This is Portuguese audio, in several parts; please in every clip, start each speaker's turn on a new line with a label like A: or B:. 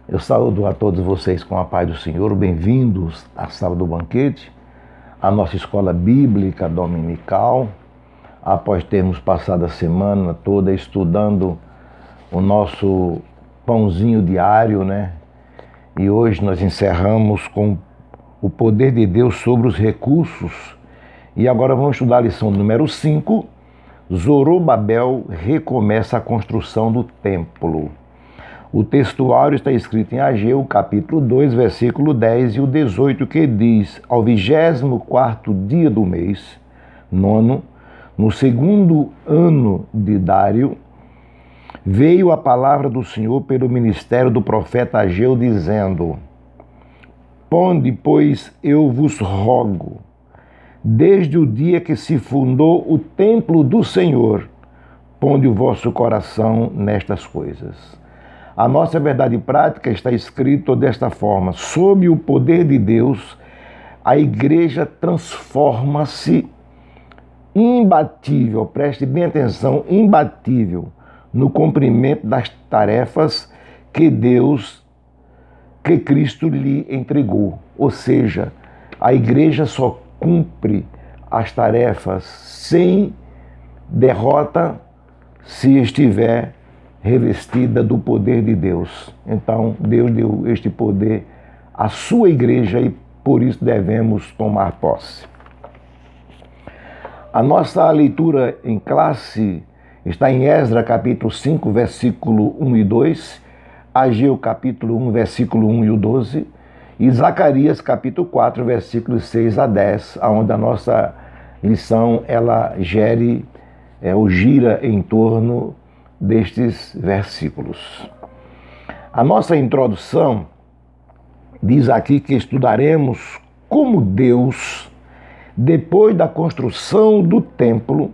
A: Eu saúdo a todos vocês com a paz do Senhor, bem-vindos à Sala do Banquete, a nossa escola bíblica dominical. Após termos passado a semana toda estudando o nosso pãozinho diário, né? E hoje nós encerramos com o poder de Deus sobre os recursos. E agora vamos estudar a lição número 5. Zorobabel recomeça a construção do templo. O textuário está escrito em Ageu, capítulo 2, versículo 10 e o 18, que diz: ao 24º dia do mês, nono, no segundo ano de Dário, veio a palavra do Senhor pelo ministério do profeta Ageu, dizendo: ponde, pois, eu vos rogo, desde o dia que se fundou o templo do Senhor, ponde o vosso coração nestas coisas. A nossa verdade prática está escrito desta forma: sob o poder de Deus, a igreja transforma-se imbatível, preste bem atenção, imbatível, no cumprimento das tarefas que Cristo lhe entregou. Ou seja, a igreja só cumpre as tarefas sem derrota se estiver revestida do poder de Deus. Então, Deus deu este poder à sua igreja e por isso devemos tomar posse. A nossa leitura em classe está em Esdras, capítulo 5, versículo 1 e 2, Ageu, capítulo 1, versículo 1 e o 12, e Zacarias, capítulo 4, versículos 6 a 10, onde a nossa lição ela gira em torno destes versículos. A nossa introdução diz aqui que estudaremos como Deus, depois da construção do templo,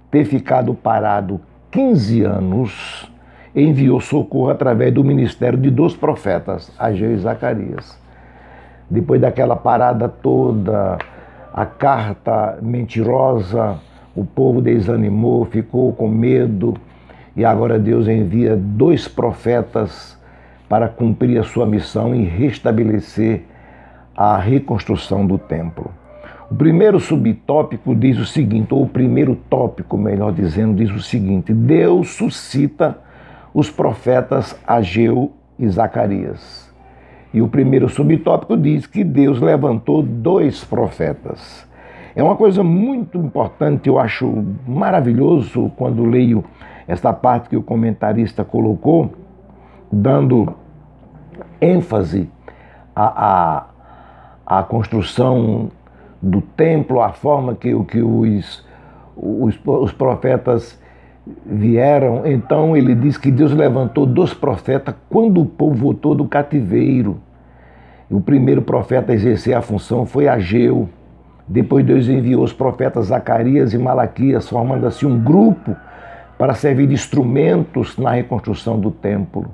A: ter ficado parado 15 anos, enviou socorro através do ministério de 2 profetas, Ageu e Zacarias. Depois daquela parada toda, a carta mentirosa, o povo desanimou, ficou com medo, e agora Deus envia 2 profetas para cumprir a sua missão e restabelecer a reconstrução do templo. O primeiro subtópico diz o seguinte, ou o primeiro tópico, melhor dizendo, diz o seguinte: Deus suscita os profetas Ageu e Zacarias. E o primeiro subtópico diz que Deus levantou 2 profetas. É uma coisa muito importante, eu acho maravilhoso quando leio esta parte que o comentarista colocou, dando ênfase à construção do templo, a forma que os profetas vieram. Então ele diz que Deus levantou 2 profetas quando o povo voltou do cativeiro. O primeiro profeta a exercer a função foi Ageu. Depois Deus enviou os profetas Zacarias e Malaquias, formando assim um grupo para servir de instrumentos na reconstrução do templo.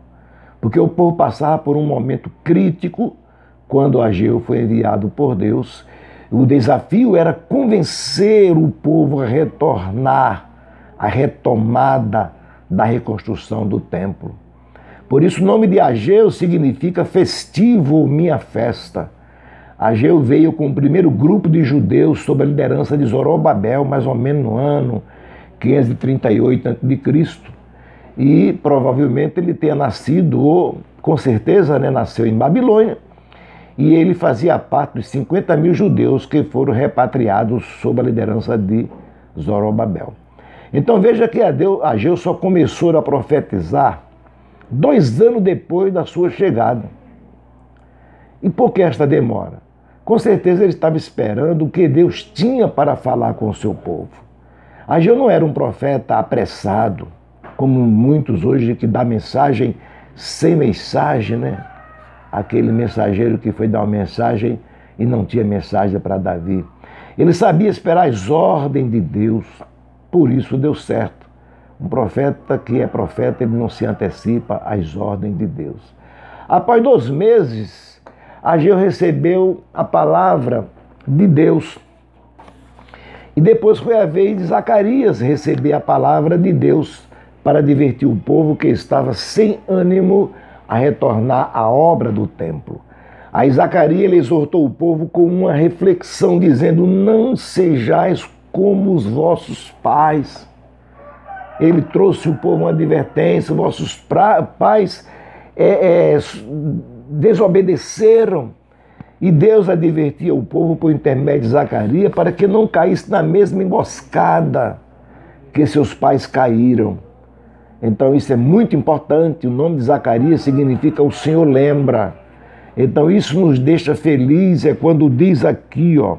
A: Porque o povo passava por um momento crítico quando Ageu foi enviado por Deus. O desafio era convencer o povo a retornar à retomada da reconstrução do templo. Por isso o nome de Ageu significa festivo, minha festa. Ageu veio com o primeiro grupo de judeus sob a liderança de Zorobabel, mais ou menos no ano 538 a.C. E provavelmente ele tenha nascido, ou com certeza nasceu em Babilônia, e ele fazia parte dos 50 mil judeus que foram repatriados sob a liderança de Zorobabel. Então veja que Ageu só começou a profetizar 2 anos depois da sua chegada. E por que esta demora? Com certeza ele estava esperando o que Deus tinha para falar com o seu povo. Ageu não era um profeta apressado, como muitos hoje que dá mensagem sem mensagem, né? Aquele mensageiro que foi dar uma mensagem e não tinha mensagem para Davi. Ele sabia esperar as ordens de Deus, por isso deu certo. Um profeta que é profeta, ele não se antecipa às ordens de Deus. Após 2 meses, Ageu recebeu a palavra de Deus. E depois foi a vez de Zacarias receber a palavra de Deus para divertir o povo que estava sem ânimo a retornar à obra do templo. Aí Zacarias ele exortou o povo com uma reflexão, dizendo: não sejais como os vossos pais. Ele trouxe o povo uma advertência: vossos pais desobedeceram. E Deus advertia o povo por intermédio de Zacarias para que não caísse na mesma emboscada que seus pais caíram. Então isso é muito importante. O nome de Zacarias significa o Senhor lembra. Então isso nos deixa felizes, é quando diz aqui, ó,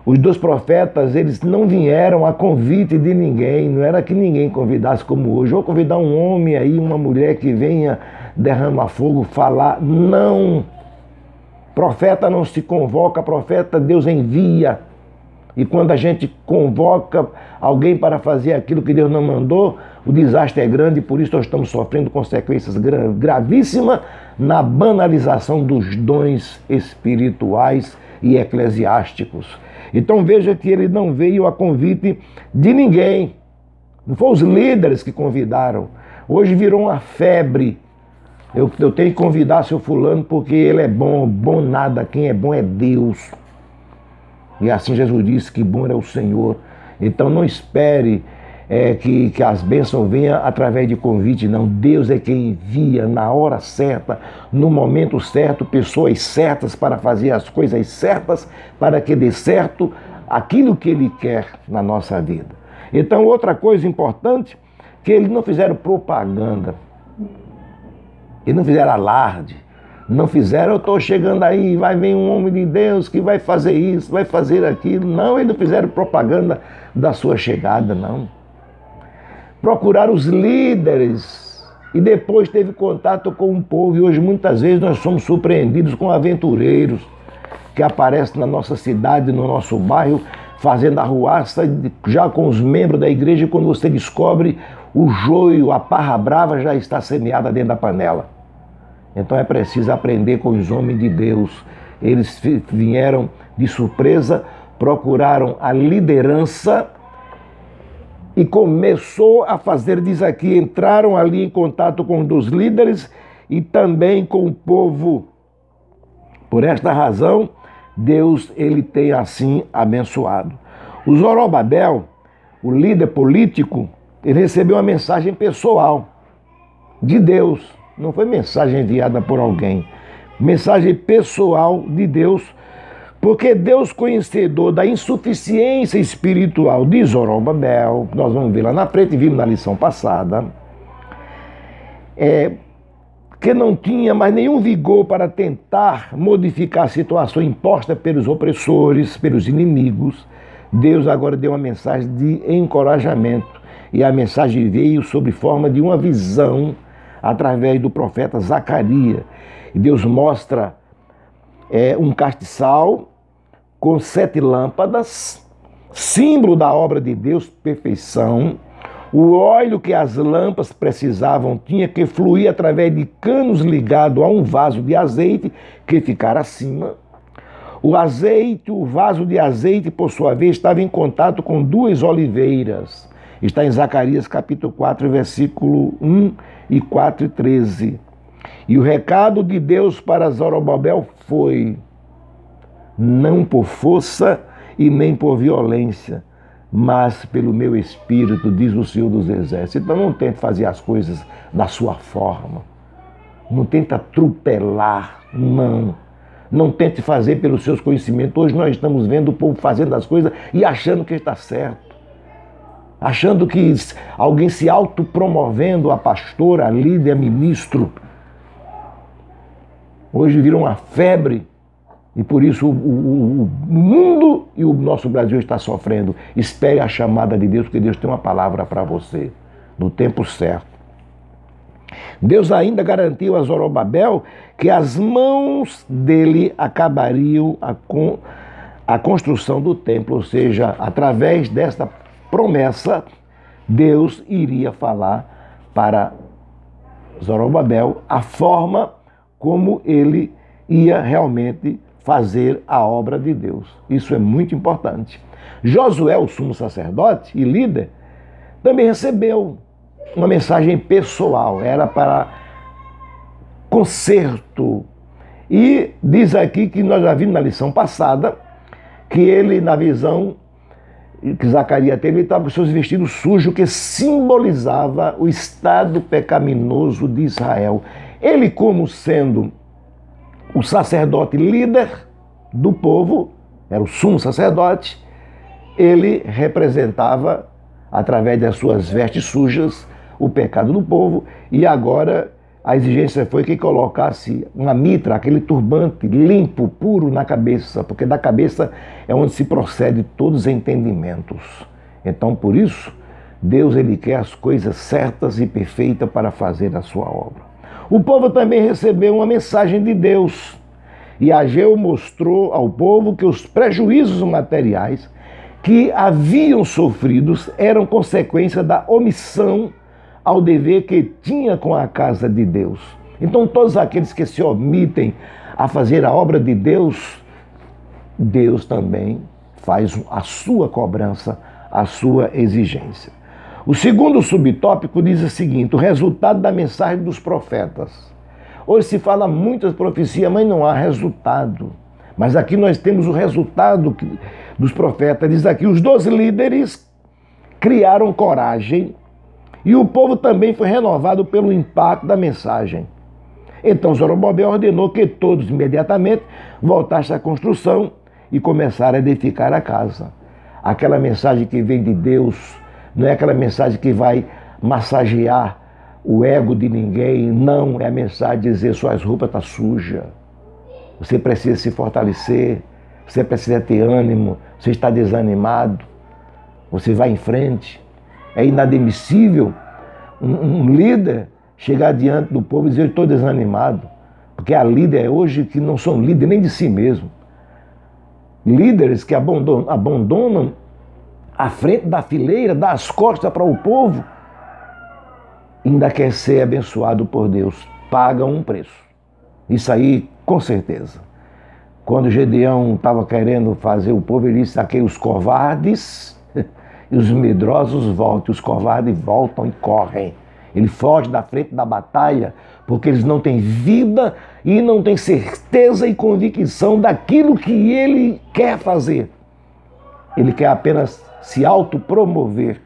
A: os dois profetas, eles não vieram a convite de ninguém, não era que ninguém convidasse como hoje. Vou convidar um homem aí, uma mulher que venha derramar fogo, falar. Não! Profeta não se convoca, profeta Deus envia. E quando a gente convoca alguém para fazer aquilo que Deus não mandou, o desastre é grande e por isso nós estamos sofrendo consequências gravíssimas na banalização dos dons espirituais e eclesiásticos. Então veja que ele não veio a convite de ninguém. Não foram os líderes que convidaram. Hoje virou uma febre. Eu tenho que convidar seu fulano porque ele é bom. Bom nada, quem é bom é Deus. E assim Jesus disse que bom é o Senhor. Então não espere que as bênçãos venham através de convite, não. Deus é quem envia na hora certa, no momento certo, pessoas certas para fazer as coisas certas, para que dê certo aquilo que Ele quer na nossa vida. Então outra coisa importante, que eles não fizeram propaganda. Eles não fizeram alarde, não fizeram, eu estou chegando aí, vai vir um homem de Deus que vai fazer isso, vai fazer aquilo. Não, eles não fizeram propaganda da sua chegada, não. Procuraram os líderes e depois teve contato com o povo. E hoje muitas vezes nós somos surpreendidos com aventureiros que aparecem na nossa cidade, no nosso bairro, fazendo arruaça já com os membros da igreja, e quando você descobre, o joio, a parra brava já está semeada dentro da panela. Então é preciso aprender com os homens de Deus. Eles vieram de surpresa, procuraram a liderança e começou a fazer, diz aqui, entraram ali em contato com os líderes e também com o povo. Por esta razão, Deus ele tem assim abençoado. O Zorobabel, o líder político, ele recebeu uma mensagem pessoal de Deus. Não foi mensagem enviada por alguém. Mensagem pessoal de Deus, porque Deus, conhecedor da insuficiência espiritual de Zorobabel, nós vamos ver lá na frente, vimos na lição passada, que não tinha mais nenhum vigor para tentar modificar a situação imposta pelos opressores, pelos inimigos. Deus agora deu uma mensagem de encorajamento. E a mensagem veio sob forma de uma visão através do profeta Zacarias. E Deus mostra um castiçal com 7 lâmpadas, símbolo da obra de Deus, perfeição. O óleo que as lâmpadas precisavam tinha que fluir através de canos ligados a um vaso de azeite que ficara acima. O azeite, o vaso de azeite, por sua vez, estava em contato com 2 oliveiras. Está em Zacarias capítulo 4, versículo 1 e 4 e 13. E o recado de Deus para Zorobabel foi: não por força e nem por violência, mas pelo meu espírito, diz o Senhor dos Exércitos. Então não tente fazer as coisas da sua forma. Não tente atropelar, não. Não tente fazer pelos seus conhecimentos. Hoje nós estamos vendo o povo fazendo as coisas e achando que está certo. Achando que alguém se autopromovendo a pastor, a líder, a ministro. Hoje virou uma febre e por isso o mundo e o nosso Brasil está sofrendo. Espere a chamada de Deus, porque Deus tem uma palavra para você no tempo certo. Deus ainda garantiu a Zorobabel que as mãos dele acabariam a construção do templo, ou seja, através desta promessa, Deus iria falar para Zorobabel a forma como ele ia realmente fazer a obra de Deus. Isso é muito importante. Josué, o sumo sacerdote e líder, também recebeu uma mensagem pessoal. Era para conserto. E diz aqui que nós já vimos na lição passada que ele, na visão que Zacarias teve, ele estava com seus vestidos sujos, que simbolizava o estado pecaminoso de Israel. Ele, como sendo o sacerdote líder do povo, era o sumo sacerdote, ele representava, através das suas vestes sujas, o pecado do povo, e agora a exigência foi que colocasse uma mitra, aquele turbante limpo, puro na cabeça, porque da cabeça é onde se procede todos os entendimentos. Então, por isso, Deus ele quer as coisas certas e perfeitas para fazer a sua obra. O povo também recebeu uma mensagem de Deus, e Ageu mostrou ao povo que os prejuízos materiais que haviam sofridos eram consequência da omissão ao dever que tinha com a casa de Deus. Então, todos aqueles que se omitem a fazer a obra de Deus, Deus também faz a sua cobrança, a sua exigência. O segundo subtópico diz o seguinte: o resultado da mensagem dos profetas. Hoje se fala muitas profecias, mas não há resultado. Mas aqui nós temos o resultado dos profetas. Diz aqui: os 12 líderes criaram coragem e o povo também foi renovado pelo impacto da mensagem. Então Zorobabel ordenou que todos imediatamente voltassem à construção e começaram a edificar a casa. Aquela mensagem que vem de Deus não é aquela mensagem que vai massagear o ego de ninguém, não, é a mensagem de dizer: suas roupas estão sujas, você precisa se fortalecer, você precisa ter ânimo, você está desanimado, você vai em frente. É inadmissível um líder chegar diante do povo e dizer: eu estou desanimado, porque há líderes hoje que não são líderes nem de si mesmo. Líderes que abandonam a frente da fileira, dá as costas para o povo, ainda quer ser abençoado por Deus, pagam um preço. Isso aí, com certeza. Quando Gedeão estava querendo fazer o povo, ele disse: aqui os covardes e os medrosos voltam. Os covardes voltam e correm. Ele foge da frente da batalha porque eles não têm vida e não têm certeza e convicção daquilo que ele quer fazer. Ele quer apenas se autopromover,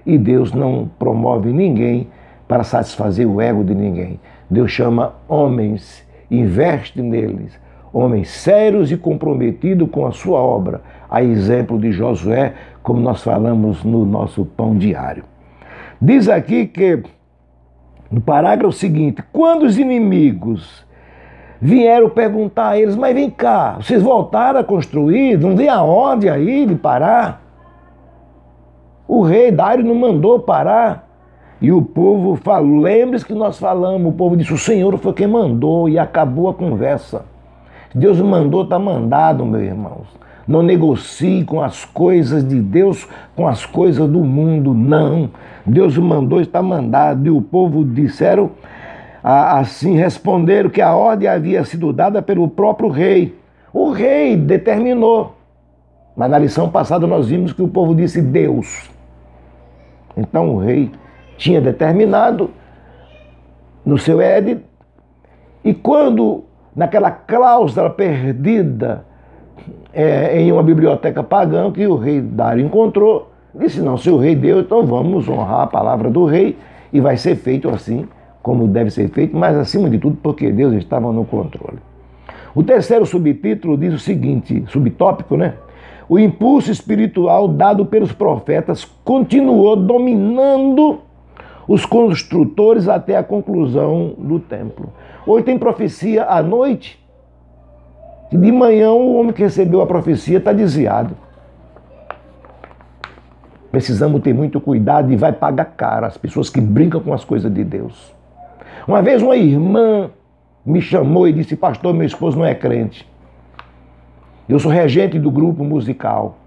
A: e Deus não promove ninguém para satisfazer o ego de ninguém. Deus chama homens, investe neles, homens sérios e comprometidos com a sua obra, a exemplo de Josué, como nós falamos no nosso pão diário. Diz aqui que, no parágrafo seguinte: quando os inimigos vieram perguntar a eles: mas vem cá, vocês voltaram a construir? Não vem a ordem aí de parar? O rei Dário não mandou parar. E o povo falou, lembre-se que nós falamos, o povo disse: o Senhor foi quem mandou, e acabou a conversa. Deus mandou, está mandado, meus irmãos. Não negocie com as coisas de Deus, com as coisas do mundo, não. Deus mandou, está mandado. E o povo disseram, assim responderam, que a ordem havia sido dada pelo próprio rei. O rei determinou. Mas na lição passada nós vimos que o povo disse Deus. Então o rei tinha determinado no seu édito, e quando, naquela cláusula perdida em uma biblioteca pagã que o rei Dário encontrou, disse: não, se o rei deu, então vamos honrar a palavra do rei, e vai ser feito assim como deve ser feito, mas acima de tudo porque Deus estava no controle. O terceiro subtítulo diz o seguinte, subtópico, né? O impulso espiritual dado pelos profetas continuou dominando os construtores até a conclusão do templo. Hoje tem profecia à noite, e de manhã o homem que recebeu a profecia está desviado. Precisamos ter muito cuidado, e vai pagar caro as pessoas que brincam com as coisas de Deus. Uma vez uma irmã me chamou e disse: pastor, meu esposo não é crente. Eu sou regente do grupo musical.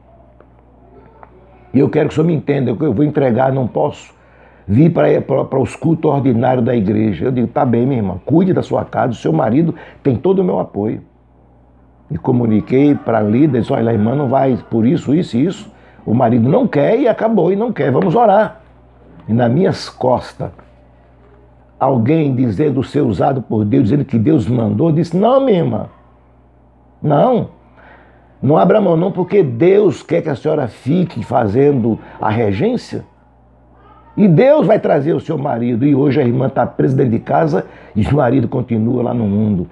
A: E eu quero que o senhor me entenda, eu vou entregar, não posso vir para os cultos ordinários da igreja. Eu digo: tá bem, minha irmã, cuide da sua casa, o seu marido tem todo o meu apoio. E comuniquei para a líder, disse: olha, a irmã não vai por isso, isso e isso. O marido não quer e acabou, e não quer, vamos orar. E nas minhas costas, alguém dizendo ser usado por Deus, dizendo que Deus mandou, disse, não, minha irmã, não abra mão não, porque Deus quer que a senhora fique fazendo a regência e Deus vai trazer o seu marido. E hoje a irmã está presa dentro de casa e o marido continua lá no mundo.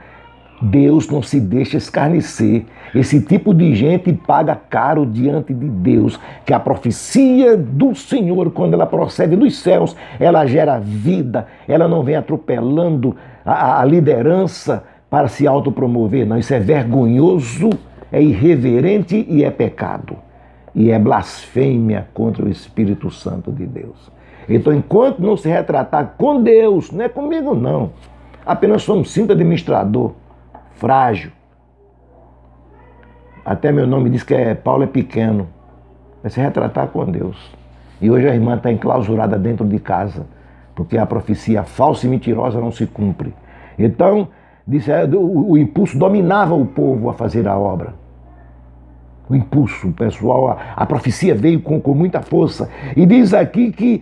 A: Deus não se deixa escarnecer. Esse tipo de gente paga caro diante de Deus, que a profecia do Senhor, quando ela procede dos céus, ela gera vida, ela não vem atropelando a liderança para se autopromover, não. Isso é vergonhoso, é irreverente e é pecado. E é blasfêmia contra o Espírito Santo de Deus. Então, enquanto não se retratar com Deus, não é comigo não, apenas sou um simples administrador, frágil. Até meu nome diz que Paulo é pequeno. Vai se retratar com Deus. E hoje a irmã está enclausurada dentro de casa, porque a profecia falsa e mentirosa não se cumpre. Então, o impulso dominava o povo a fazer a obra. O impulso, pessoal, a profecia veio com muita força. E diz aqui que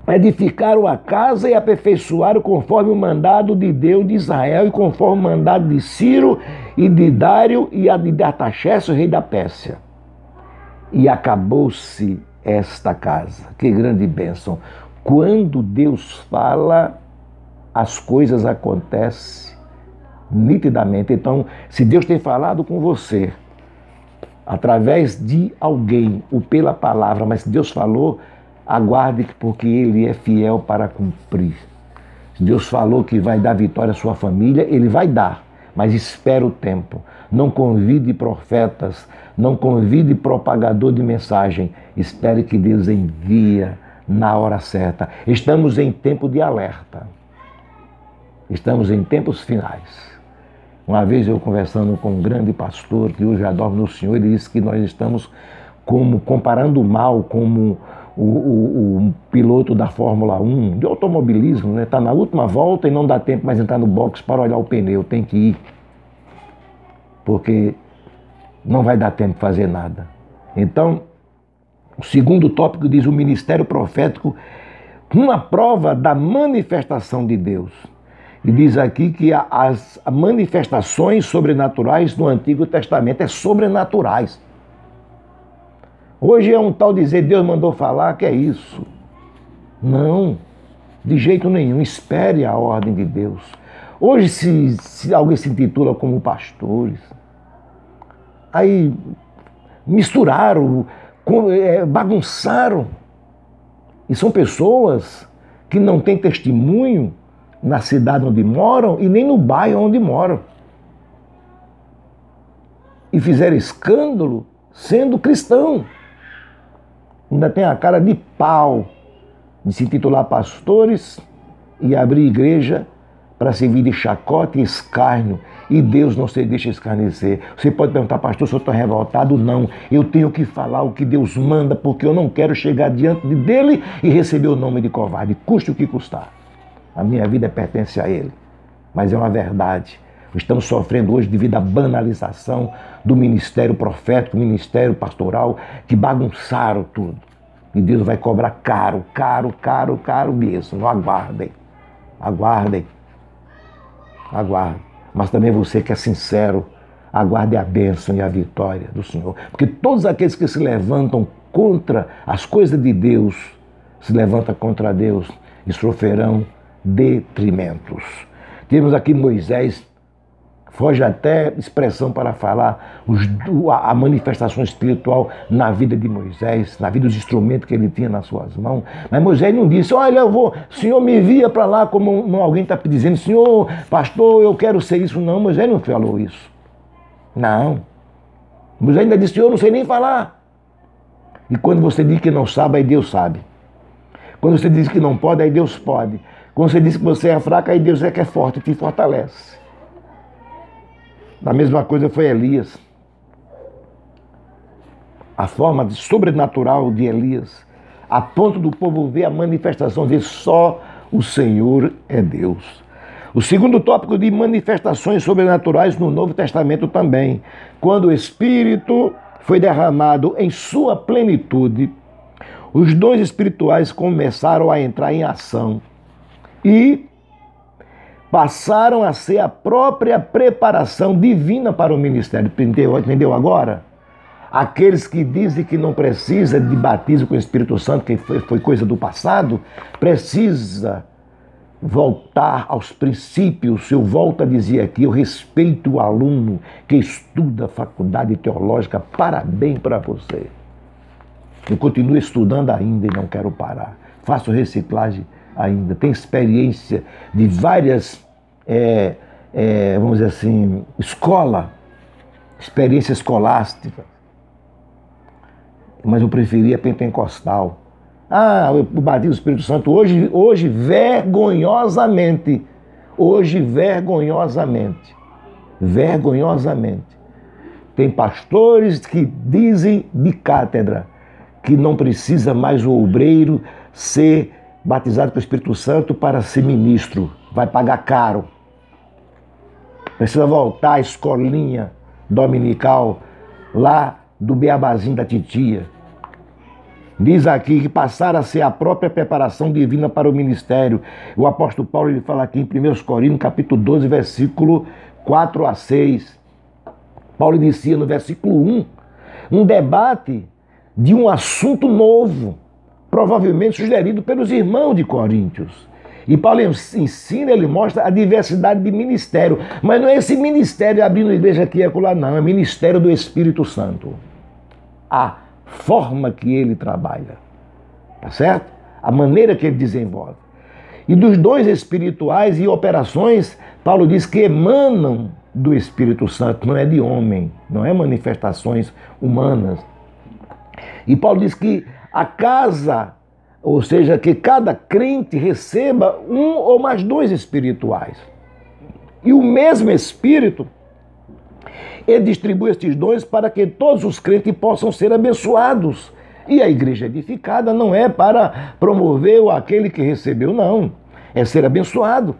A: edificaram a casa e aperfeiçoaram conforme o mandado de Deus de Israel e conforme o mandado de Ciro e de Dário e a de Artaxerxes, rei da Pérsia. E acabou-se esta casa. Que grande bênção. Quando Deus fala, as coisas acontecem nitidamente. Então, se Deus tem falado com você, através de alguém ou pela palavra, mas se Deus falou, aguarde, porque Ele é fiel para cumprir. Se Deus falou que vai dar vitória à sua família, Ele vai dar, mas espera o tempo. Não convide profetas, não convide propagador de mensagem. Espere que Deus envia na hora certa. Estamos em tempo de alerta. Estamos em tempos finais. Uma vez eu conversando com um grande pastor, que hoje adora no Senhor, ele disse que nós estamos comparando mal como o piloto da Fórmula 1, de automobilismo, né? Está na última volta e não dá tempo mais entrar no box para olhar o pneu, tem que ir. Porque não vai dar tempo de fazer nada. Então, o segundo tópico diz o ministério profético, uma prova da manifestação de Deus. E diz aqui que as manifestações sobrenaturais no Antigo Testamento é sobrenaturais. Hoje é um tal dizer, Deus mandou falar, que é isso. Não, de jeito nenhum, espere a ordem de Deus. Hoje, se alguém se intitula como pastores, aí misturaram, bagunçaram. E são pessoas que não têm testemunho na cidade onde moram e nem no bairro onde moram. E fizeram escândalo sendo cristão. Ainda tem a cara de pau de se intitular pastores e abrir igreja para servir de chacota e escárnio. E Deus não se deixa escarnecer. Você pode perguntar, pastor, se eu estou revoltado? Não. Eu tenho que falar o que Deus manda, porque eu não quero chegar diante dele e receber o nome de covarde, custe o que custar. A minha vida pertence a Ele. Mas é uma verdade. Estamos sofrendo hoje devido à banalização do ministério profético, ministério pastoral, que bagunçaram tudo. E Deus vai cobrar caro, caro, caro, caro mesmo. Aguardem, aguardem, aguardem. Mas também você que é sincero, aguarde a bênção e a vitória do Senhor. Porque todos aqueles que se levantam contra as coisas de Deus, se levantam contra Deus e sofrerão detrimentos. Temos aqui Moisés, foge até expressão para falar a manifestação espiritual na vida de Moisés, na vida dos instrumentos que ele tinha nas suas mãos. Mas Moisés não disse, olha, o Senhor me envia para lá, como alguém está dizendo, Senhor, pastor, eu quero ser isso. Não, Moisés não falou isso. Não. Moisés ainda disse, Senhor, eu não sei nem falar. E quando você diz que não sabe, aí Deus sabe. Quando você diz que não pode, aí Deus pode. Quando você diz que você é fraco, aí Deus é que é forte e te fortalece. A mesma coisa foi Elias. A forma sobrenatural de Elias, a ponto do povo ver a manifestação de só o Senhor é Deus. O segundo tópico de manifestações sobrenaturais no Novo Testamento também. Quando o Espírito foi derramado em sua plenitude, os dons espirituais começaram a entrar em ação. e passaram a ser a própria preparação divina para o ministério. Entendeu agora? Aqueles que dizem que não precisa de batismo com o Espírito Santo, que foi coisa do passado, precisa voltar aos princípios. Eu volto a dizer aqui, eu respeito o aluno que estuda a faculdade teológica, parabéns para você. Eu continuo estudando ainda e não quero parar. Faço reciclagem ainda, tenho experiência de várias, vamos dizer assim, experiência escolástica, mas eu preferia pentecostal. O batismo do Espírito Santo hoje vergonhosamente, tem pastores que dizem de cátedra que não precisa mais o obreiro ser batizado com o Espírito Santo para ser ministro, vai pagar caro. Precisa voltar à escolinha dominical lá do Beabazinho da titia. Diz aqui que passaram a ser a própria preparação divina para o ministério. O apóstolo Paulo ele fala aqui em 1 Coríntios, capítulo 12, versículo 4 a 6. Paulo inicia no versículo 1 um debate de um assunto novo, provavelmente sugerido pelos irmãos de Coríntios. E Paulo ensina, ele mostra a diversidade de ministério. Mas não é esse ministério abrindo igreja aqui e acolá, não. É ministério do Espírito Santo. A forma que ele trabalha, tá certo? A maneira que ele desenvolve. E dos dons espirituais e operações, Paulo diz que emanam do Espírito Santo, não é de homem, não é manifestações humanas. E Paulo diz que a casa, ou seja, que cada crente receba um ou mais dons espirituais. E o mesmo Espírito, ele distribui estes dons para que todos os crentes possam ser abençoados. E a igreja edificada não é para promover aquele que recebeu, não. É ser abençoado.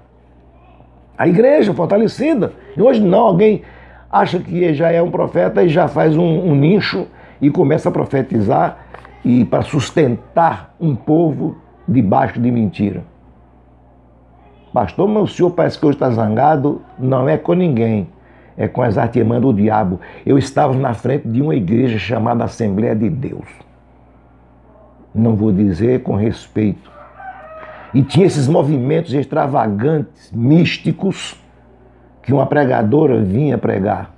A: A igreja fortalecida. E hoje não, alguém acha que já é um profeta e já faz um nicho e começa a profetizar e para sustentar um povo debaixo de mentira. Pastor, mas o senhor parece que hoje está zangado. Não é com ninguém. É com as artimanhas do diabo. Eu estava na frente de uma igreja chamada Assembleia de Deus. Não vou dizer com respeito. E tinha esses movimentos extravagantes, místicos, que uma pregadora vinha pregar.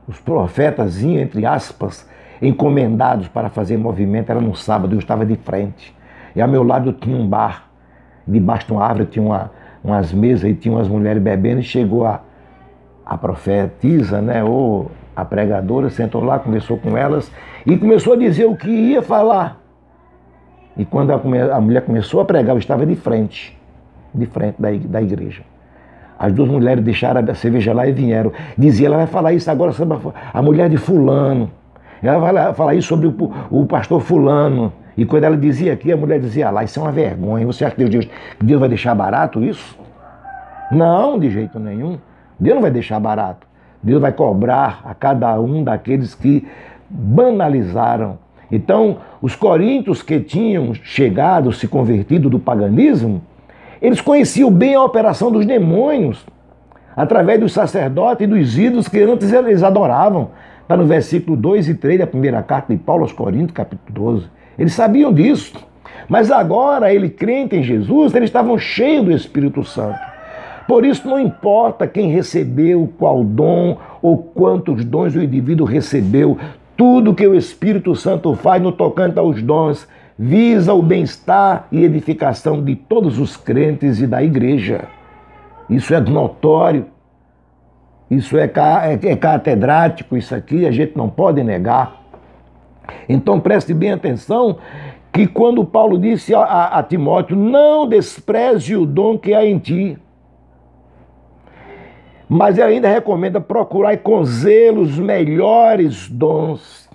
A: Os profetas vinham, entre aspas, encomendados para fazer movimento. Era no sábado, eu estava de frente. E ao meu lado tinha um bar. Debaixo de uma árvore tinha umas mesas e tinha umas mulheres bebendo e chegou a profetisa, né, ou a pregadora, sentou lá, conversou com elas e começou a dizer o que ia falar. E quando a mulher começou a pregar, eu estava de frente da igreja. As duas mulheres deixaram a cerveja lá e vieram. Dizia, ela vai falar isso agora sobre a mulher de fulano. Ela vai falar isso sobre o pastor fulano. E quando ela dizia aqui, a mulher dizia lá, isso é uma vergonha. Você acha que Deus vai deixar barato isso? Não, de jeito nenhum. Deus não vai deixar barato. Deus vai cobrar a cada um daqueles que banalizaram. Então, os coríntios que tinham chegado, se convertido do paganismo, eles conheciam bem a operação dos demônios, através dos sacerdotes e dos ídolos que antes eles adoravam. Está no versículo 2 e 3 da primeira carta de Paulo aos Coríntios, capítulo 12. Eles sabiam disso. Mas agora, ele crente em Jesus, eles estavam cheios do Espírito Santo. Por isso não importa quem recebeu qual dom ou quantos dons o indivíduo recebeu, tudo que o Espírito Santo faz no tocante aos dons visa o bem-estar e edificação de todos os crentes e da igreja. Isso é notório, isso é catedrático, isso aqui a gente não pode negar. Então preste bem atenção que quando Paulo disse a Timóteo, não despreze o dom que há em ti, mas ele ainda recomenda procurar com zelo os melhores dons.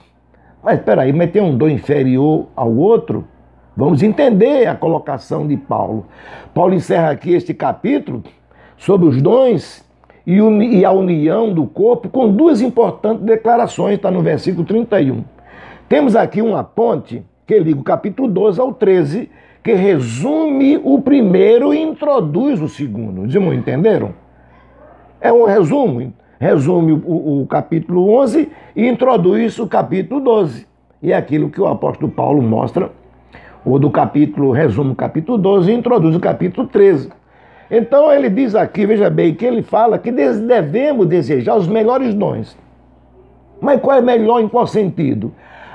A: Mas espera aí, mas tem um dom inferior ao outro? Vamos entender a colocação de Paulo. Paulo encerra aqui este capítulo sobre os dons e a união do corpo com duas importantes declarações, está no versículo 31. Temos aqui uma ponte que liga o capítulo 12 ao 13, que resume o primeiro e introduz o segundo. Os irmãos entenderam? É um resumo. Resume o capítulo 11 e introduz o capítulo 12. E é aquilo que o apóstolo Paulo mostra, ou do capítulo, resume o capítulo 12 e introduz o capítulo 13. Então ele diz aqui, veja bem, que ele fala que devemos desejar os melhores dons. Mas qual é melhor em qual sentido?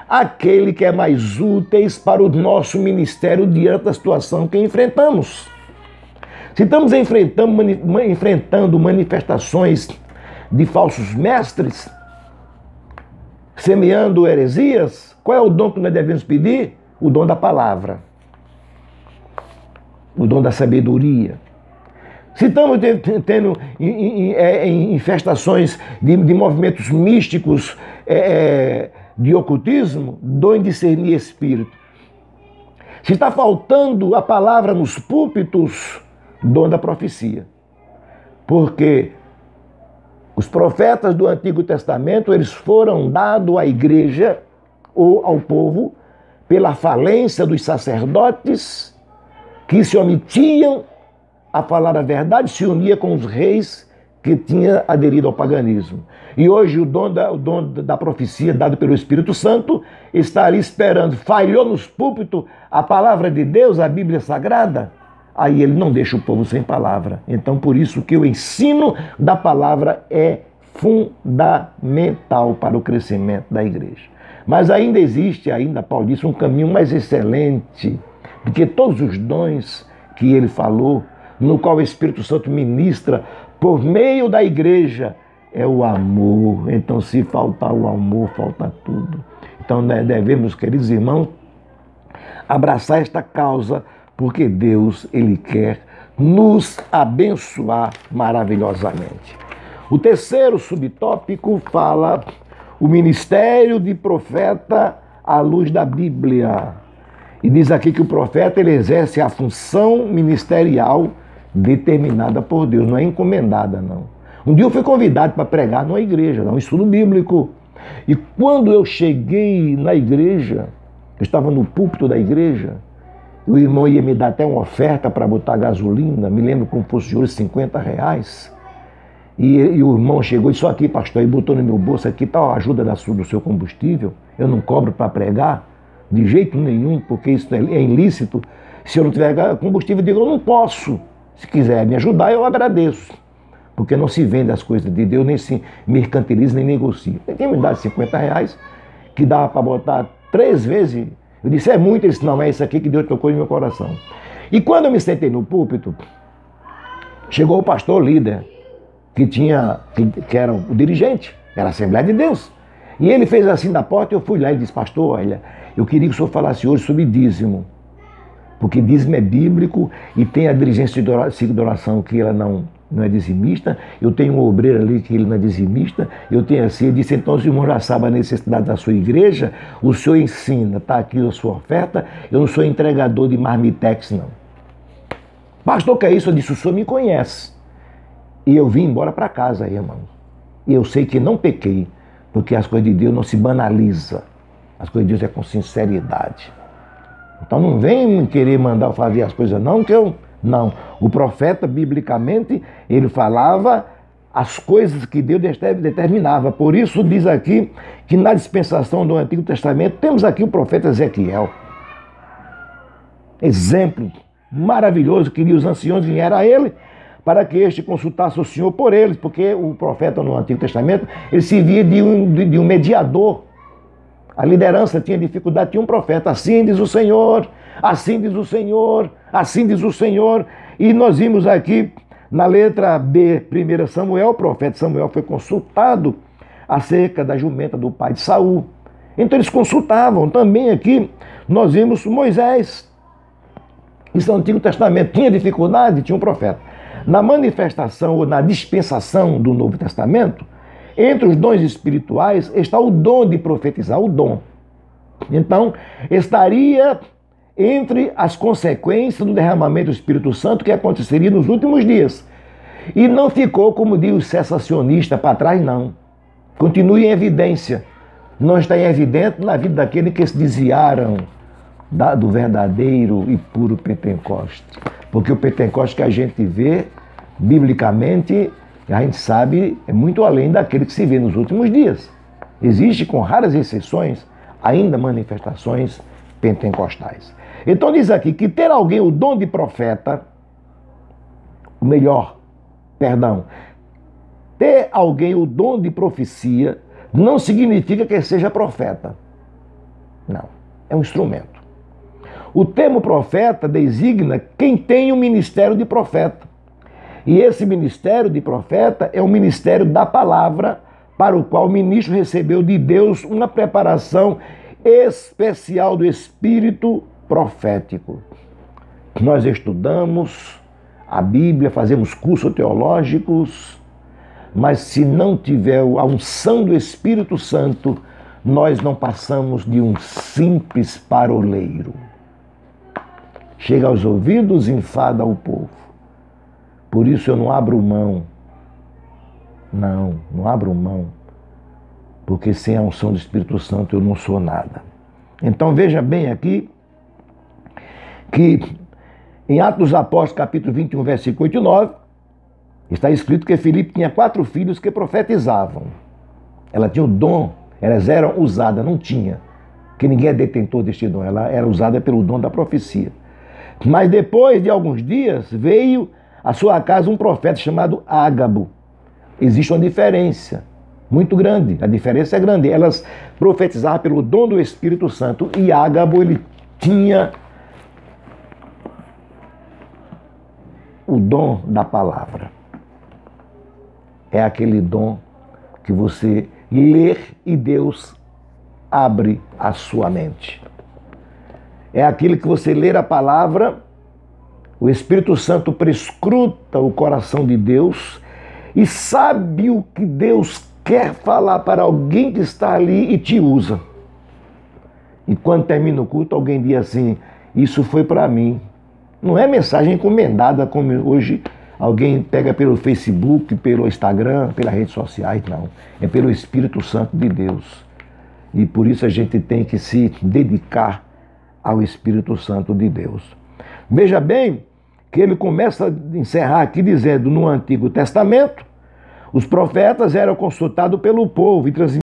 A: Aquele que é mais úteis para o nosso ministério diante da situação que enfrentamos. Se estamos enfrentando manifestações de falsos mestres, semeando heresias, qual é o dom que nós devemos pedir? O dom da palavra, o dom da sabedoria. Se estamos tendo infestações de movimentos místicos, de ocultismo, dom de discernir espírito. Se está faltando a palavra nos púlpitos, dom da profecia. Porque os profetas do Antigo Testamento, eles foram dados à igreja ou ao povo pela falência dos sacerdotes que se omitiam a falar a verdade, se unia com os reis que tinham aderido ao paganismo. E hoje o dom da profecia dado pelo Espírito Santo está ali esperando. Falhou nos púlpitos a palavra de Deus, a Bíblia Sagrada, aí ele não deixa o povo sem palavra. Então por isso que o ensino da palavra é fundamental para o crescimento da igreja. Mas ainda existe, Paulo disse, um caminho mais excelente, porque todos os dons que ele falou, no qual o Espírito Santo ministra por meio da igreja, é o amor. Então, se faltar o amor, falta tudo. Então, nós devemos, queridos irmãos, abraçar esta causa, porque Deus, Ele quer nos abençoar maravilhosamente. O terceiro subtópico fala o ministério de profeta à luz da Bíblia. E diz aqui que o profeta ele exerce a função ministerial determinada por Deus, não é encomendada, não. Um dia eu fui convidado para pregar numa igreja, num estudo bíblico. E quando eu cheguei na igreja, eu estava no púlpito da igreja, o irmão ia me dar até uma oferta para botar gasolina, me lembro como fosse hoje, R$50. E o irmão chegou e disse, aqui pastor, e botou no meu bolso, aqui está a ajuda do seu combustível, eu não cobro para pregar, de jeito nenhum, porque isso é ilícito. Se eu não tiver combustível, eu digo, eu não posso. Se quiser me ajudar, eu agradeço. Porque não se vende as coisas de Deus, nem se mercantiliza, nem negocia. Tem me dado R$50, que dava para botar 3 vezes. Eu disse, é muito. Ele disse, não, é isso aqui que Deus tocou em meu coração. E quando eu me sentei no púlpito, chegou o pastor líder, que era o dirigente, era a Assembleia de Deus. E ele fez assim na porta, eu fui lá e disse, pastor, olha, eu queria que o senhor falasse hoje sobre dízimo. Porque dízimo é bíblico e tem a dirigência de oração que ela não é dizimista. Eu tenho um obreiro ali que ele não é dizimista. Eu tenho assim, eu disse, então os irmãos já sabem a necessidade da sua igreja, o senhor ensina, está aqui a sua oferta, eu não sou entregador de marmitex, não. Pastor, que é isso? Eu disse, o senhor me conhece. E eu vim embora para casa, irmãos. E eu sei que não pequei, porque as coisas de Deus não se banalizam. As coisas de Deus é com sinceridade. Então não vem querer mandar fazer as coisas não, que eu... Não. O profeta, biblicamente, ele falava as coisas que Deus determinava. Por isso diz aqui que na dispensação do Antigo Testamento temos aqui o profeta Ezequiel. Exemplo maravilhoso que os anciãos vieram a ele para que este consultasse o Senhor por eles, porque o profeta no Antigo Testamento ele servia de um mediador. A liderança tinha dificuldade, tinha um profeta, assim diz o Senhor, assim diz o Senhor, assim diz o Senhor. E nós vimos aqui na letra B, 1 Samuel, o profeta Samuel foi consultado acerca da jumenta do pai de Saul. Então eles consultavam. Também aqui nós vimos Moisés. Isso no Antigo Testamento tinha dificuldade, tinha um profeta. Na manifestação ou na dispensação do Novo Testamento, entre os dons espirituais está o dom de profetizar, o dom. Então, estaria entre as consequências do derramamento do Espírito Santo que aconteceria nos últimos dias. E não ficou, como diz o sensacionista, para trás, não. Continua em evidência. Não está em evidência na vida daqueles que se desviaram do verdadeiro e puro Pentecoste. Porque o Pentecoste que a gente vê, biblicamente, a gente sabe, é muito além daquele que se vê nos últimos dias. Existe, com raras exceções, ainda manifestações pentecostais. Então diz aqui que ter alguém o dom de profeta, ter alguém o dom de profecia não significa que seja profeta. Não, é um instrumento. O termo profeta designa quem tem o ministério de profeta. E esse ministério de profeta é o ministério da palavra, para o qual o ministro recebeu de Deus uma preparação especial do espírito profético. Nós estudamos a Bíblia, fazemos cursos teológicos, mas se não tiver a unção do Espírito Santo, nós não passamos de um simples paroleiro. Chega aos ouvidos e enfada o povo. Por isso eu não abro mão. Não abro mão. Porque sem a unção do Espírito Santo eu não sou nada. Então veja bem aqui que em Atos dos Apóstolos, capítulo 21, versículo 8 e 9, está escrito que Filipe tinha 4 filhos que profetizavam. Ela tinha o dom, elas eram usadas, não tinha, que ninguém é detentor deste dom, ela era usada pelo dom da profecia. Mas depois de alguns dias, veio à sua casa um profeta chamado Ágabo. Existe uma diferença muito grande, a diferença é grande. Elas profetizavam pelo dom do Espírito Santo e Ágabo, ele tinha o dom da palavra. É aquele dom que você lê e Deus abre a sua mente. É aquele que você lê a palavra, o Espírito Santo prescruta o coração de Deus e sabe o que Deus quer falar para alguém que está ali e te usa. E quando termina o culto, alguém diz assim, isso foi para mim. Não é mensagem encomendada como hoje alguém pega pelo Facebook, pelo Instagram, pelas redes sociais, não. É pelo Espírito Santo de Deus. E por isso a gente tem que se dedicar ao Espírito Santo de Deus. Veja bem que ele começa a encerrar aqui dizendo, no Antigo Testamento, os profetas eram consultados pelo povo e transmitidos